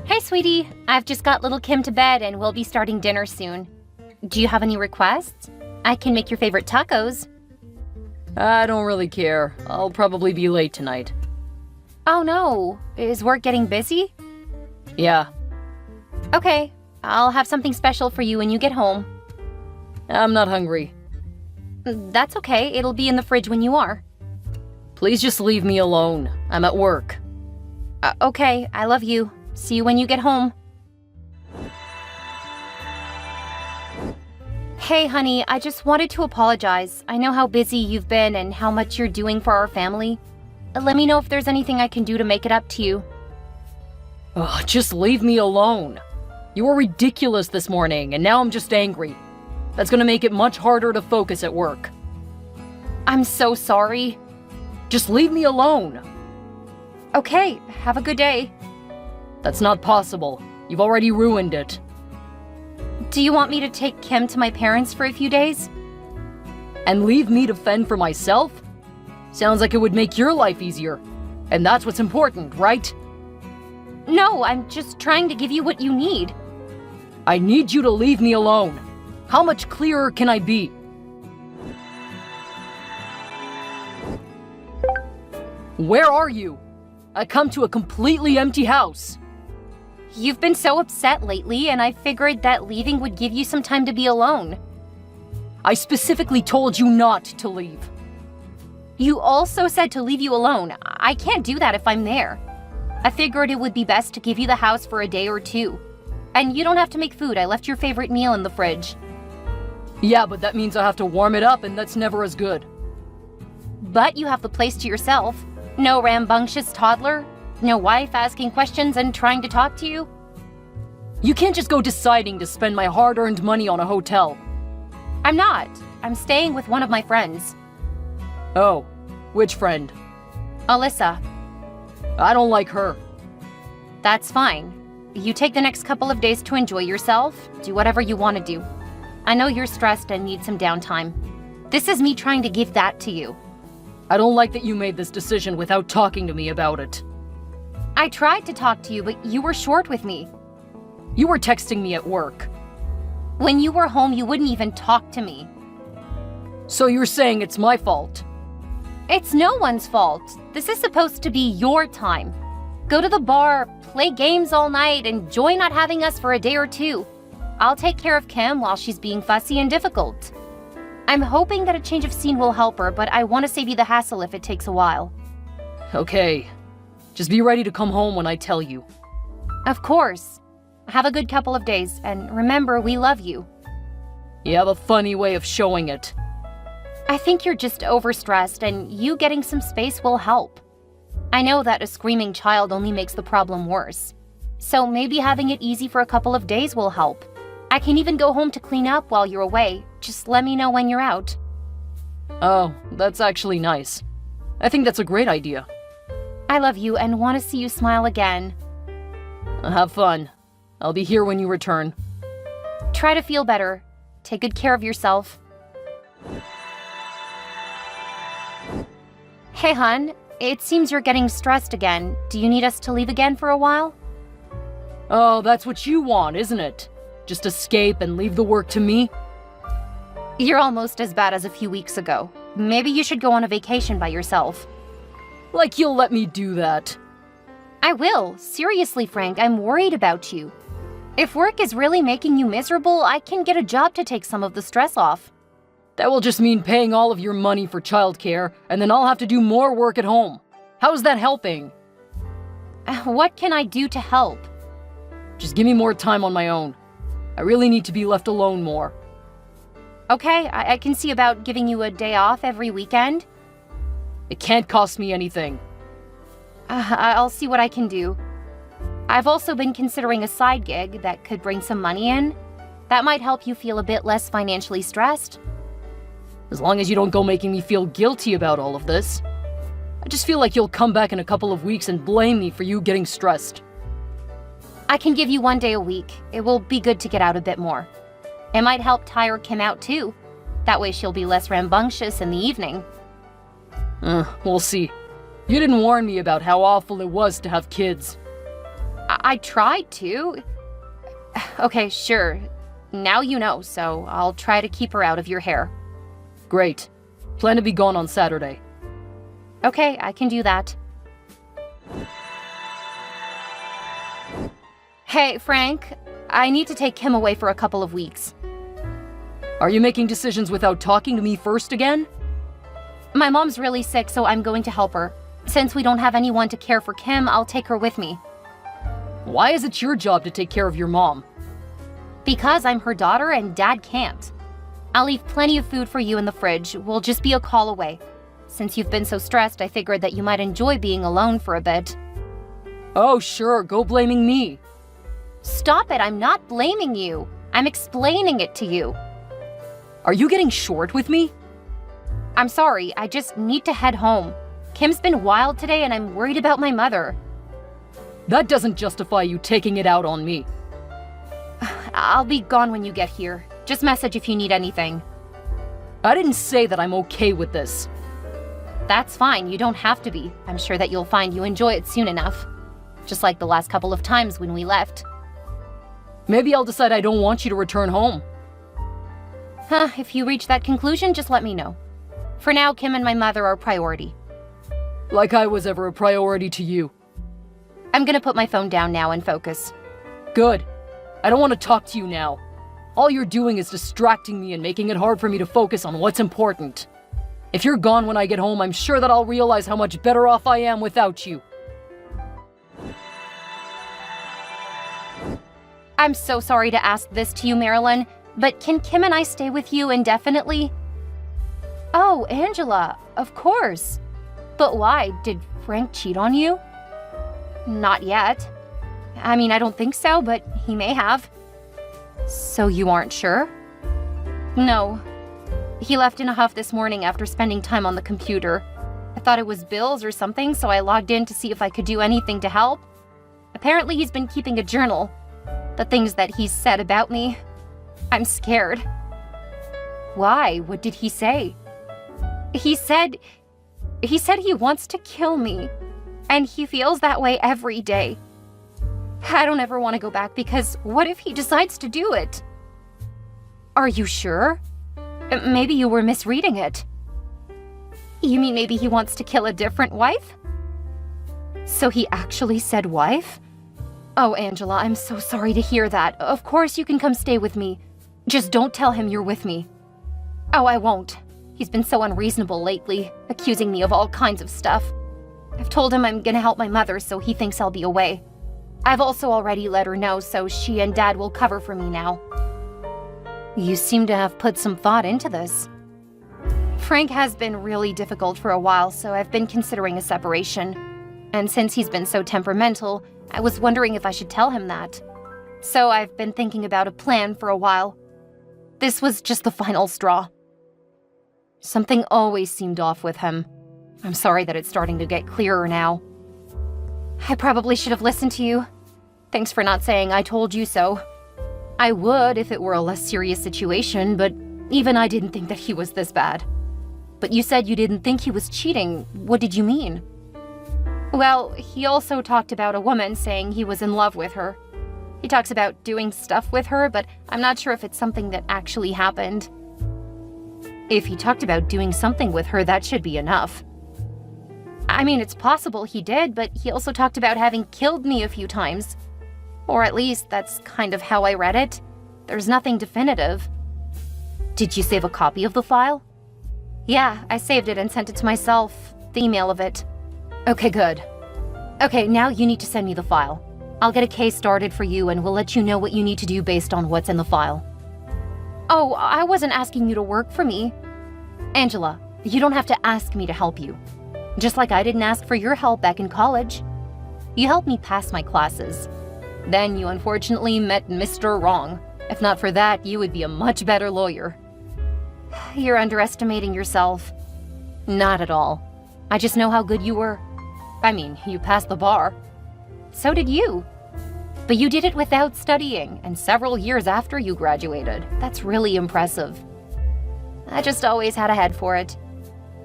Hey, sweetie. I've just got little Kim to bed and we'll be starting dinner soon. Do you have any requests? I can make your favorite tacos. I don't really care. I'll probably be late tonight. Oh no. Is work getting busy? Yeah, Okay. I'll have something special for you when you get home. I'm not hungry. That's okay. It'll be in the fridge when you are. Please just leave me alone. I'm at work. Okay. I love you. See you when you get home. Hey, honey, I just wanted to apologize. I know how busy you've been and how much you're doing for our family. Let me know if there's anything I can do to make it up to you. Ugh, just leave me alone. You were ridiculous this morning, and now I'm just angry. That's gonna make it much harder to focus at work. I'm so sorry. Just leave me alone. Okay, have a good day. That's not possible. You've already ruined it. Do you want me to take Kim to my parents for a few days? And leave me to fend for myself? Sounds like it would make your life easier. And that's what's important, right? No, I'm just trying to give you what you need. I need you to leave me alone. How much clearer can I be? Where are you? I come to a completely empty house. You've been so upset lately, and I figured that leaving would give you some time to be alone. I specifically told you not to leave. You also said to leave you alone. I can't do that if I'm there. I figured it would be best to give you the house for a day or two. And you don't have to make food. I left your favorite meal in the fridge. Yeah, but that means I have to warm it up, and that's never as good. But you have the place to yourself. No rambunctious toddler. No wife asking questions and trying to talk to you. You can't just go deciding to spend my hard-earned money on a hotel. I'm not. I'm staying with one of my friends. Oh, which friend? Alyssa. I don't like her. That's fine. You take the next couple of days to enjoy yourself. Do whatever you want to do. I know you're stressed and need some downtime. This is me trying to give that to you. I don't like that you made this decision without talking to me about it. I tried to talk to you, but you were short with me. You were texting me at work. When you were home, you wouldn't even talk to me. So you're saying it's my fault? It's no one's fault. This is supposed to be your time. Go to the bar, play games all night, enjoy not having us for a day or two. I'll take care of Kim while she's being fussy and difficult. I'm hoping that a change of scene will help her, but I want to save you the hassle if it takes a while. Okay. Just be ready to come home when I tell you. Of course. Have a good couple of days, and remember, we love you. You have a funny way of showing it. I think you're just overstressed, and you getting some space will help. I know that a screaming child only makes the problem worse. So maybe having it easy for a couple of days will help. I can even go home to clean up while you're away. Just let me know when you're out. Oh, that's actually nice. I think that's a great idea. I love you and want to see you smile again. Have fun. I'll be here when you return. Try to feel better. Take good care of yourself. Hey, hon. It seems you're getting stressed again. Do you need us to leave again for a while? Oh, that's what you want, isn't it? Just escape and leave the work to me? You're almost as bad as a few weeks ago. Maybe you should go on a vacation by yourself. Like you'll let me do that. I will. Seriously, Frank, I'm worried about you. If work is really making you miserable, I can get a job to take some of the stress off. That will just mean paying all of your money for childcare, and then I'll have to do more work at home. How's that helping? What can I do to help? Just give me more time on my own. I really need to be left alone more. Okay, I can see about giving you a day off every weekend. It can't cost me anything. I'll see what I can do. I've also been considering a side gig that could bring some money in. That might help you feel a bit less financially stressed. As long as you don't go making me feel guilty about all of this. I just feel like you'll come back in a couple of weeks and blame me for you getting stressed. I can give you 1 day a week. It will be good to get out a bit more. It might help tire Kim out too. That way she'll be less rambunctious in the evening. We'll see. You didn't warn me about how awful it was to have kids. I tried to. Okay, sure. Now you know, so I'll try to keep her out of your hair. Great. Plan to be gone on Saturday. Okay, I can do that. Hey, Frank. I need to take Kim away for a couple of weeks. Are you making decisions without talking to me first again? My mom's really sick, so I'm going to help her. Since we don't have anyone to care for Kim, I'll take her with me. Why is it your job to take care of your mom? Because I'm her daughter and Dad can't. I'll leave plenty of food for you in the fridge. We'll just be a call away. Since you've been so stressed, I figured that you might enjoy being alone for a bit. Oh, sure, go blaming me. Stop it, I'm not blaming you. I'm explaining it to you. Are you getting short with me? I'm sorry, I just need to head home. Kim's been wild today and I'm worried about my mother. That doesn't justify you taking it out on me. I'll be gone when you get here. Just message if you need anything. I didn't say that I'm okay with this. That's fine, you don't have to be. I'm sure that you'll find you enjoy it soon enough. Just like the last couple of times when we left. Maybe I'll decide I don't want you to return home. If you reach that conclusion, just let me know. For now, Kim and my mother are priority. Like I was ever a priority to you. I'm gonna put my phone down now and focus. Good. I don't want to talk to you now. All you're doing is distracting me and making it hard for me to focus on what's important. If you're gone when I get home, I'm sure that I'll realize how much better off I am without you. I'm so sorry to ask this to you, Marilyn, but can Kim and I stay with you indefinitely? Oh, Angela, of course. But why? Did Frank cheat on you? Not yet. I mean, I don't think so, but he may have. So you aren't sure? No. He left in a huff this morning after spending time on the computer. I thought it was bills or something, so I logged in to see if I could do anything to help. Apparently he's been keeping a journal. The things that he's said about me. I'm scared. Why? What did he say? He said he wants to kill me. And he feels that way every day. I don't ever want to go back because what if he decides to do it? Are you sure? Maybe you were misreading it. You mean maybe he wants to kill a different wife? So he actually said wife? Oh, Angela, I'm so sorry to hear that. Of course you can come stay with me. Just don't tell him you're with me. Oh, I won't. He's been so unreasonable lately, accusing me of all kinds of stuff. I've told him I'm gonna help my mother, so he thinks I'll be away. I've also already let her know, so she and Dad will cover for me now. You seem to have put some thought into this. Frank has been really difficult for a while, so I've been considering a separation. And since he's been so temperamental, I was wondering if I should tell him that. So I've been thinking about a plan for a while. This was just the final straw. Something always seemed off with him. I'm sorry that it's starting to get clearer now. I probably should have listened to you. Thanks for not saying I told you so. I would if it were a less serious situation, but even I didn't think that he was this bad. But you said you didn't think he was cheating. What did you mean? Well, he also talked about a woman saying he was in love with her. He talks about doing stuff with her, but I'm not sure if it's something that actually happened. If he talked about doing something with her, that should be enough. I mean, it's possible he did, but he also talked about having killed me a few times. Or at least, that's kind of how I read it. There's nothing definitive. Did you save a copy of the file? Yeah, I saved it and sent it to myself, the email of it. Okay, good. Okay, now you need to send me the file. I'll get a case started for you and we'll let you know what you need to do based on what's in the file. Oh, I wasn't asking you to work for me. Angela, you don't have to ask me to help you. Just like I didn't ask for your help back in college. You helped me pass my classes. Then you unfortunately met Mr. Wrong. If not for that, you would be a much better lawyer. You're underestimating yourself. Not at all. I just know how good you were. I mean, you passed the bar. So did you. But you did it without studying, and several years after you graduated. That's really impressive. I just always had a head for it.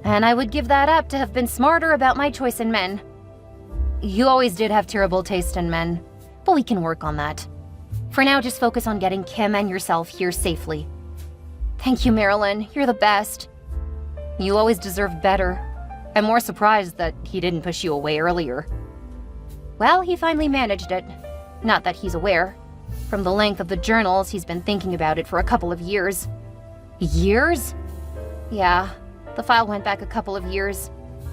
And I would give that up to have been smarter about my choice in men. You always did have terrible taste in men. but we can work on that. For now, just focus on getting Kim and yourself here safely. Thank you, Marilyn. You're the best. You always deserve better. I'm more surprised that he didn't push you away earlier. Well, he finally managed it. Not that he's aware. From the length of the journals, he's been thinking about it for a couple of years. Years? Yeah, the file went back a couple of years.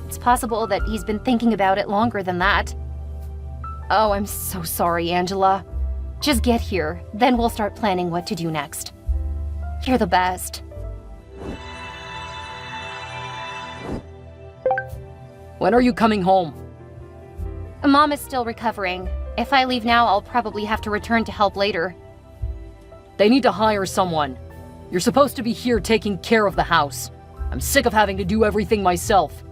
It's possible that he's been thinking about it longer than that. Oh, I'm so sorry, Angela. Just get here, then we'll start planning what to do next. You're the best. When are you coming home? Mom is still recovering. If I leave now, I'll probably have to return to help later. They need to hire someone. You're supposed to be here taking care of the house. I'm sick of having to do everything myself.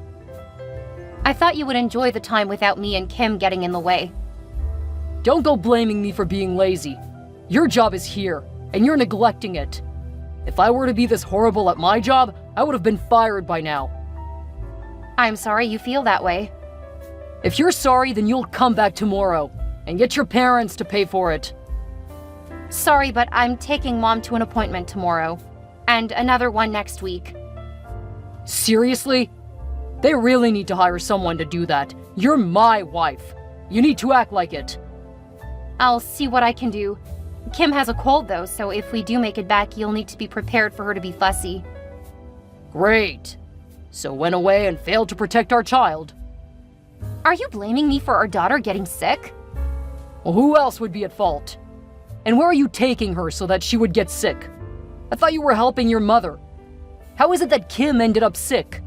I thought you would enjoy the time without me and Kim getting in the way. Don't go blaming me for being lazy. Your job is here, and you're neglecting it. If I were to be this horrible at my job, I would have been fired by now. I'm sorry you feel that way. If you're sorry, then you'll come back tomorrow, and get your parents to pay for it. Sorry, but I'm taking Mom to an appointment tomorrow. And another one next week. Seriously? They really need to hire someone to do that. You're my wife. You need to act like it. I'll see what I can do. Kim has a cold though, so if we do make it back, you'll need to be prepared for her to be fussy. Great. So went away and failed to protect our child. Are you blaming me for our daughter getting sick? Well, who else would be at fault? And where are you taking her so that she would get sick? I thought you were helping your mother. How is it that Kim ended up sick?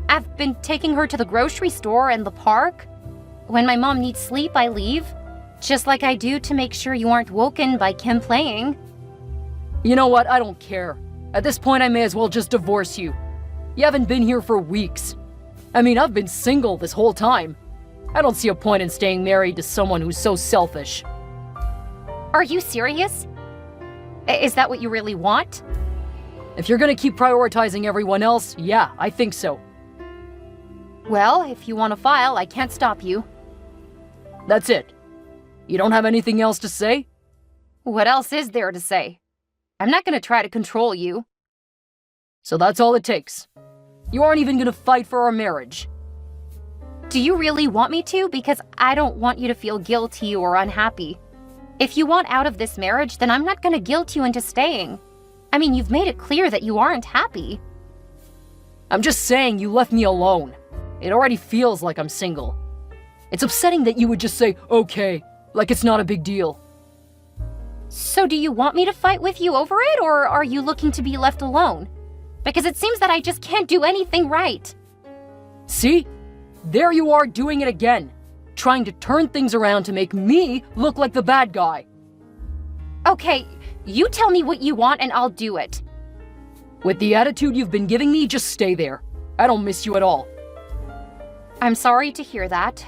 I've been taking her to the grocery store and the park. When my mom needs sleep, I leave. Just like I do to make sure you aren't woken by Kim playing. You know what? I don't care. At this point, I may as well just divorce you. You haven't been here for weeks. I mean, I've been single this whole time. I don't see a point in staying married to someone who's so selfish. Are you serious? Is that what you really want? If you're gonna keep prioritizing everyone else, yeah, I think so. Well, if you want to file, I can't stop you. That's it. You don't have anything else to say? What else is there to say? I'm not gonna try to control you. So that's all it takes. You aren't even gonna fight for our marriage. Do you really want me to? Because I don't want you to feel guilty or unhappy. If you want out of this marriage, then I'm not gonna guilt you into staying. I mean, you've made it clear that you aren't happy. I'm just saying you left me alone. It already feels like I'm single. It's upsetting that you would just say, okay, like it's not a big deal. So do you want me to fight with you over it, or are you looking to be left alone? Because it seems that I just can't do anything right. See? There you are doing it again. Trying to turn things around to make me look like the bad guy. Okay, you tell me what you want and I'll do it. With the attitude you've been giving me, just stay there. I don't miss you at all. I'm sorry to hear that.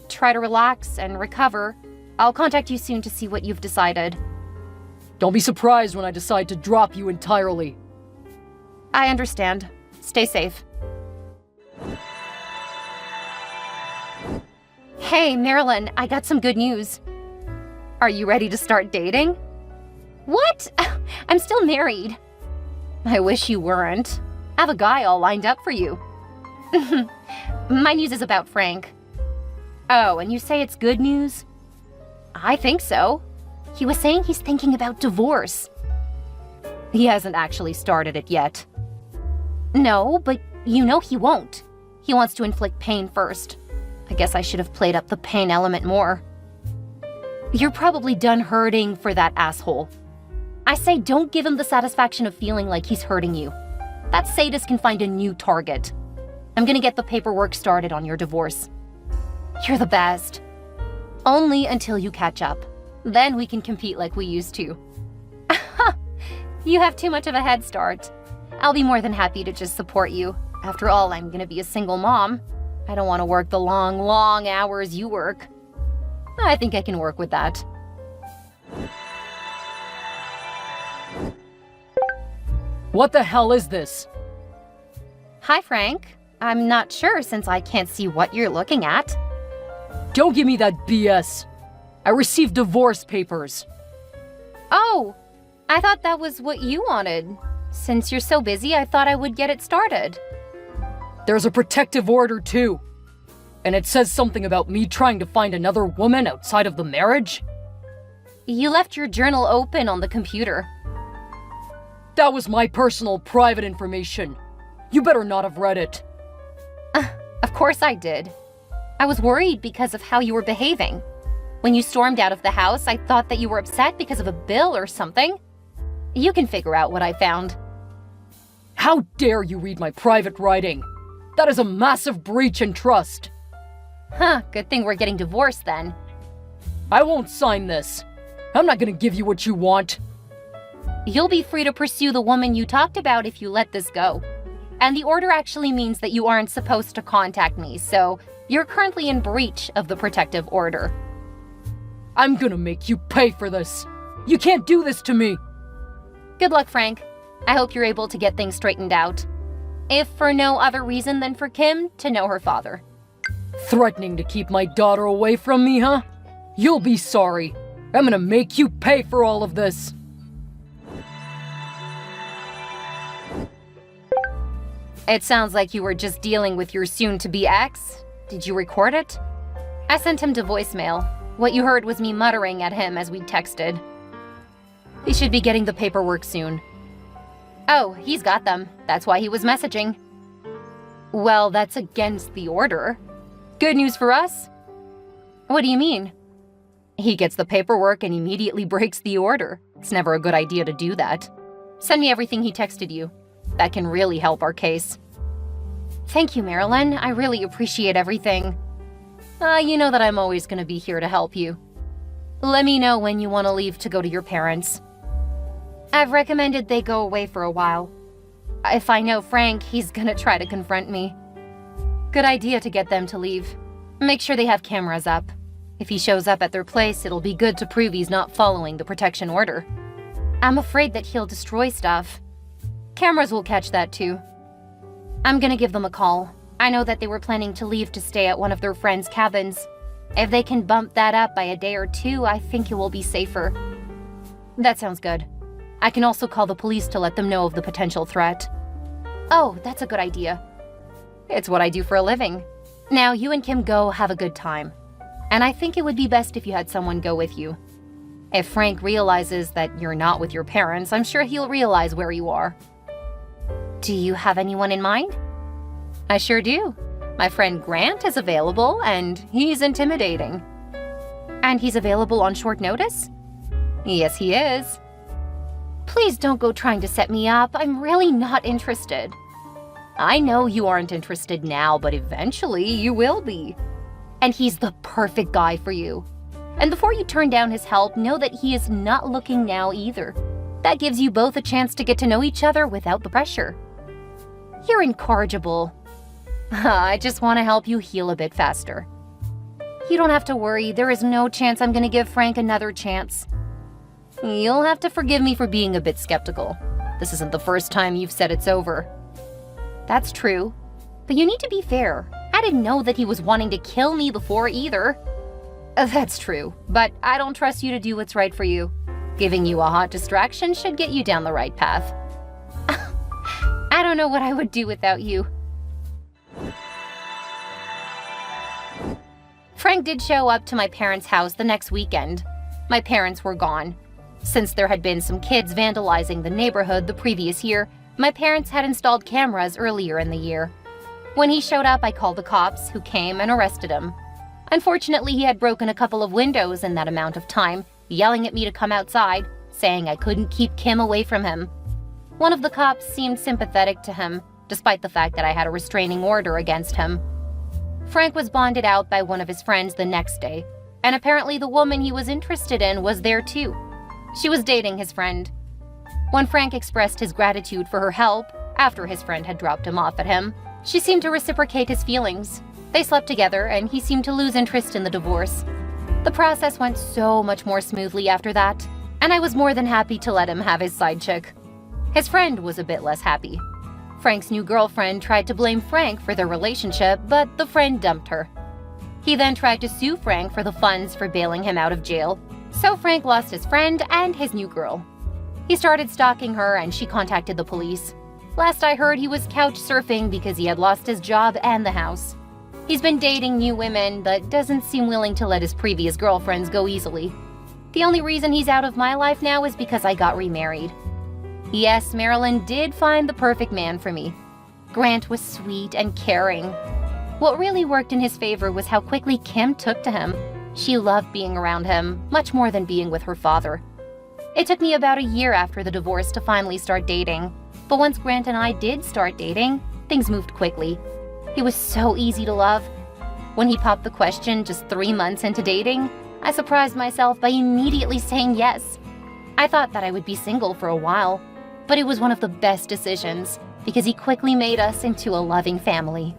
Try to relax and recover. I'll contact you soon to see what you've decided. Don't be surprised when I decide to drop you entirely. I understand. Stay safe. Hey, Marilyn, I got some good news. Are you ready to start dating? What? I'm still married. I wish you weren't. I have a guy all lined up for you. My news is about Frank. Oh, and you say it's good news? I think so. He was saying he's thinking about divorce. He hasn't actually started it yet. No, but you know he won't. He wants to inflict pain first. I guess I should have played up the pain element more. You're probably done hurting for that asshole. I say don't give him the satisfaction of feeling like he's hurting you. That sadist can find a new target. I'm gonna get the paperwork started on your divorce. You're the best. Only until you catch up. Then we can compete like we used to. You have too much of a head start. I'll be more than happy to just support you. After all, I'm gonna be a single mom. I don't want to work the long, long hours you work. I think I can work with that. What the hell is this? Hi, Frank. I'm not sure since I can't see what you're looking at. Don't give me that BS. I received divorce papers. Oh, I thought that was what you wanted. Since you're so busy, I thought I would get it started. There's a protective order, too. And it says something about me trying to find another woman outside of the marriage. You left your journal open on the computer. That was my personal, private information. You better not have read it. Of course I did. I was worried because of how you were behaving. When you stormed out of the house, I thought that you were upset because of a bill or something. You can figure out what I found. How dare you read my private writing? That is a massive breach in trust. Huh, good thing we're getting divorced then. I won't sign this. I'm not gonna give you what you want. You'll be free to pursue the woman you talked about if you let this go. And the order actually means that you aren't supposed to contact me, so you're currently in breach of the protective order. I'm gonna make you pay for this. You can't do this to me. Good luck, Frank. I hope you're able to get things straightened out. If for no other reason than for Kim to know her father. Threatening to keep my daughter away from me, huh? You'll be sorry. I'm gonna make you pay for all of this. It sounds like you were just dealing with your soon-to-be ex. Did you record it? I sent him to voicemail. What you heard was me muttering at him as we texted. He should be getting the paperwork soon. Oh, he's got them. That's why he was messaging. Well, that's against the order. Good news for us? What do you mean? He gets the paperwork and immediately breaks the order. It's never a good idea to do that. Send me everything he texted you. That can really help our case. Thank you, Marilyn. I really appreciate everything. You know that I'm always going to be here to help you. Let me know when you want to leave to go to your parents. I've recommended they go away for a while. If I know Frank, he's going to try to confront me. Good idea to get them to leave. Make sure they have cameras up. If he shows up at their place, it'll be good to prove he's not following the protection order. I'm afraid that he'll destroy stuff. Cameras will catch that too. I'm gonna give them a call. I know that they were planning to leave to stay at one of their friends' cabins. If they can bump that up by a day or two, I think it will be safer. That sounds good. I can also call the police to let them know of the potential threat. Oh, that's a good idea. It's what I do for a living. Now, you and Kim go have a good time. And I think it would be best if you had someone go with you. If Frank realizes that you're not with your parents, I'm sure he'll realize where you are. Do you have anyone in mind? I sure do. My friend Grant is available, and he's intimidating. And he's available on short notice? Yes, he is. Please don't go trying to set me up. I'm really not interested. I know you aren't interested now, but eventually you will be. And he's the perfect guy for you. And before you turn down his help, know that he is not looking now either. That gives you both a chance to get to know each other without the pressure. You're incorrigible. I just want to help you heal a bit faster. You don't have to worry. There is no chance I'm going to give Frank another chance. You'll have to forgive me for being a bit skeptical. This isn't the first time you've said it's over. That's true. But you need to be fair. I didn't know that he was wanting to kill me before either. That's true, but I don't trust you to do what's right for you. Giving you a hot distraction should get you down the right path. I don't know what I would do without you. Frank did show up to my parents' house the next weekend. My parents were gone. Since there had been some kids vandalizing the neighborhood the previous year, my parents had installed cameras earlier in the year. When he showed up, I called the cops, who came and arrested him. Unfortunately, he had broken a couple of windows in that amount of time, yelling at me to come outside, saying I couldn't keep Kim away from him. One of the cops seemed sympathetic to him, despite the fact that I had a restraining order against him. Frank was bonded out by one of his friends the next day, and apparently the woman he was interested in was there too. She was dating his friend. When Frank expressed his gratitude for her help, after his friend had dropped him off at him, she seemed to reciprocate his feelings. They slept together, and he seemed to lose interest in the divorce. The process went so much more smoothly after that, and I was more than happy to let him have his side chick. His friend was a bit less happy. Frank's new girlfriend tried to blame Frank for their relationship, but the friend dumped her. He then tried to sue Frank for the funds for bailing him out of jail, so Frank lost his friend and his new girl. He started stalking her and she contacted the police. Last I heard, he was couch surfing because he had lost his job and the house. He's been dating new women, but doesn't seem willing to let his previous girlfriends go easily. The only reason he's out of my life now is because I got remarried. Yes, Marilyn did find the perfect man for me. Grant was sweet and caring. What really worked in his favor was how quickly Kim took to him. She loved being around him, much more than being with her father. It took me about a year after the divorce to finally start dating, but once Grant and I did start dating, things moved quickly. He was so easy to love. When he popped the question just 3 months into dating, I surprised myself by immediately saying yes. I thought that I would be single for a while, but it was one of the best decisions because he quickly made us into a loving family.